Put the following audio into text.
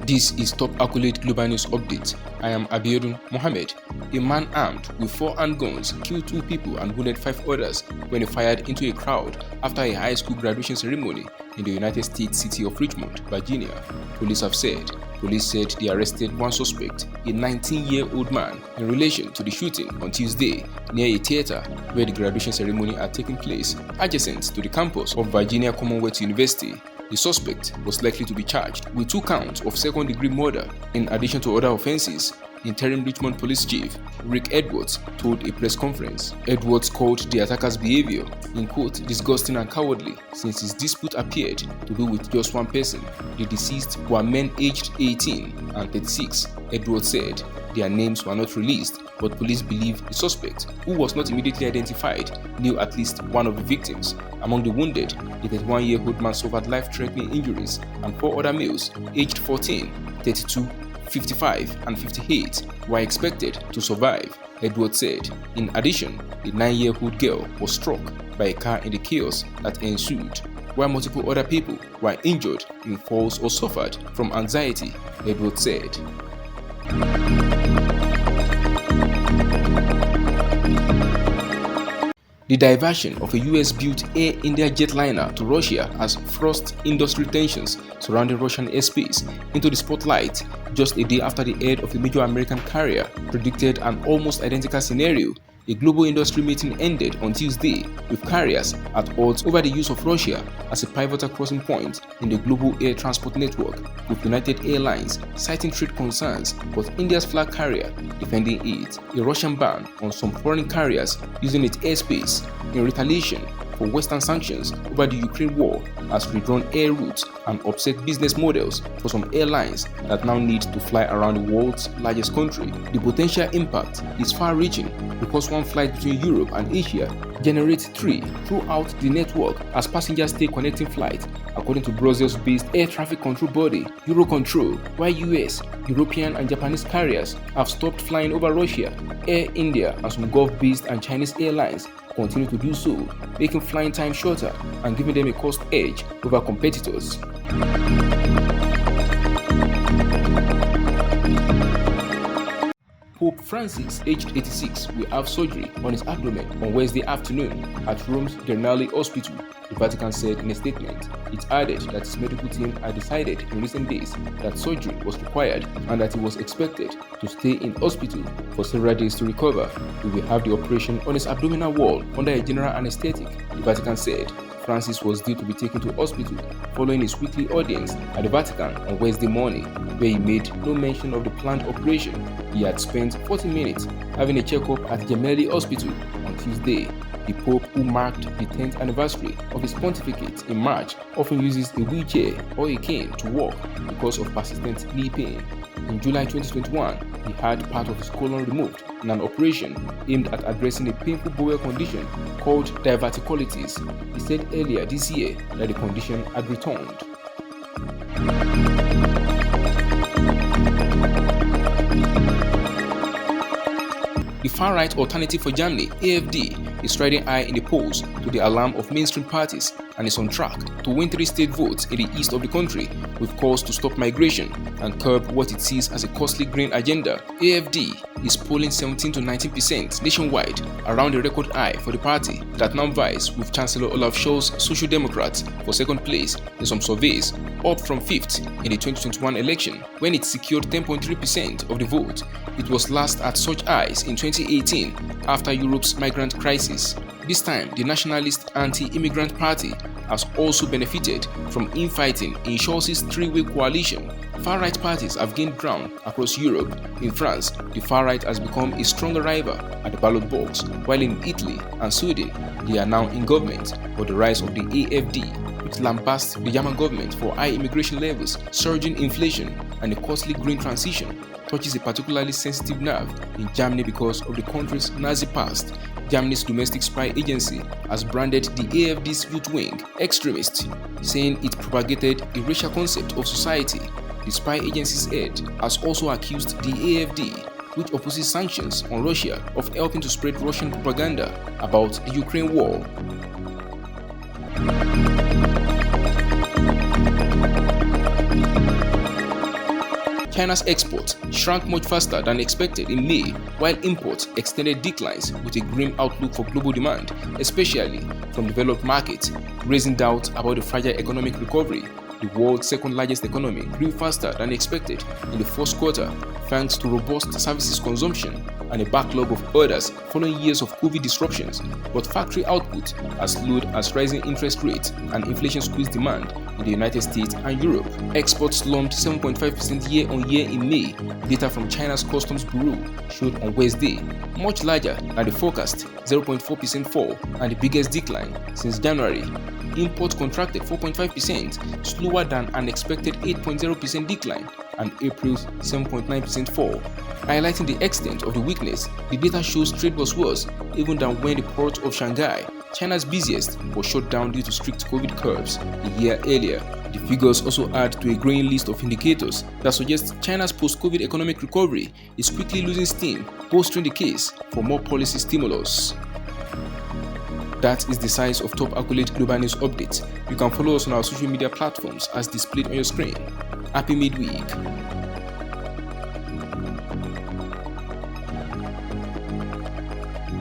This is Top Accolade Global News Update. I am Abiodun Mohammed. A man armed with 4 handguns killed 2 people and wounded 5 others when he fired into a crowd after a high school graduation ceremony in the United States city of Richmond, Virginia. Police said they arrested one suspect, a 19-year-old man, in relation to the shooting on Tuesday near a theater where the graduation ceremony had taken place, adjacent to the campus of Virginia Commonwealth University. The suspect was likely to be charged with 2 counts of second-degree murder in addition to other offenses, Interim Richmond Police Chief Rick Edwards told a press conference. Edwards called the attacker's behavior, in quote, disgusting and cowardly, since his dispute appeared to be with just one person. The deceased were men aged 18 and 36. Edwards said their names were not released, but police believe the suspect, who was not immediately identified, knew at least one of the victims. Among the wounded, the 31-year-old man suffered life-threatening injuries, and 4 other males aged 14, 32, 55 and 58 were expected to survive, Edwards said. In addition, the 9-year-old girl was struck by a car in the chaos that ensued, while multiple other people were injured in falls or suffered from anxiety, Edwards said. The diversion of a US-built Air India jetliner to Russia has thrust industry tensions surrounding Russian airspace into the spotlight just a day after the head of a major American carrier predicted an almost identical scenario. A global industry meeting ended on Tuesday with carriers at odds over the use of Russia as a pivotal crossing point in the global air transport network, with United Airlines citing trade concerns but India's flag carrier defending it. A Russian ban on some foreign carriers using its airspace in retaliation for Western sanctions over the Ukraine war has redrawn air routes and upset business models for some airlines that now need to fly around the world's largest country. The potential impact is far-reaching because one flight between Europe and Asia generates 3 throughout the network as passengers take connecting flights, according to Brussels-based air traffic control body Eurocontrol, while US, European and Japanese carriers have stopped flying over Russia. Air India and some Gulf-based and Chinese airlines continue to do so, making flying time shorter and giving them a cost edge over competitors. Pope Francis, aged 86, will have surgery on his abdomen on Wednesday afternoon at Rome's Gemelli hospital, the Vatican said in a statement. It added that his medical team had decided in recent days that surgery was required and that he was expected to stay in hospital for several days to recover. He will have the operation on his abdominal wall under a general anaesthetic, the Vatican said. Francis was due to be taken to hospital following his weekly audience at the Vatican on Wednesday morning, where he made no mention of the planned operation. He had spent 40 minutes having a checkup at Gemelli Hospital on Tuesday. The Pope, who marked the 10th anniversary of his pontificate in March, often uses a wheelchair or a cane to walk because of persistent knee pain. In July 2021, he had part of his colon removed in an operation aimed at addressing a painful bowel condition called diverticulitis. He said earlier this year that the condition had returned. The far-right Alternative for Germany, AfD, is riding high in the polls to the alarm of mainstream parties and is on track to win 3 state votes in the east of the country, with calls to stop migration and curb what it sees as a costly green agenda. AfD is polling 17 to 19% nationwide, around the record high for the party that now vies with Chancellor Olaf Scholz's Social Democrats for second place in some surveys, up from 5th in the 2021 election when it secured 10.3% of the vote. It was last at such highs in 2018 after Europe's migrant crisis. This time, the nationalist anti-immigrant party has also benefited from infighting in Scholz's 3-way coalition. Far-right parties have gained ground across Europe. In France, the far-right has become a stronger rival at the ballot box, while in Italy and Sweden, they are now in government. But the rise of the AfD, which lambasts the German government for high immigration levels, surging inflation, and a costly green transition, touches a particularly sensitive nerve in Germany because of the country's Nazi past. Germany's domestic spy agency has branded the AfD's youth wing extremist, saying it propagated a racial concept of society. The spy agency's head has also accused the AfD, which opposes sanctions on Russia, of helping to spread Russian propaganda about the Ukraine war. China's exports shrank much faster than expected in May, while imports extended declines with a grim outlook for global demand, especially from developed markets, raising doubts about the fragile economic recovery. The world's second-largest economy grew faster than expected in the first quarter thanks to robust services consumption and a backlog of orders following years of COVID disruptions, but factory output has slowed as rising interest rates and inflation squeezed demand in the United States and Europe. Exports slumped 7.5% year-on-year in May, data from China's Customs Bureau showed on Wednesday, much larger than the forecast 0.4% fall and the biggest decline since January. Imports contracted 4.5%, slower than an expected 8.0% decline and April's 7.9% fall. Highlighting the extent of the weakness, the data shows trade was worse even than when the port of Shanghai, China's busiest, was shut down due to strict COVID curbs a year earlier. The figures also add to a growing list of indicators that suggest China's post-COVID economic recovery is quickly losing steam, bolstering the case for more policy stimulus. That is the size of top accurate global news updates. You can follow us on our social media platforms as displayed on your screen. Happy midweek.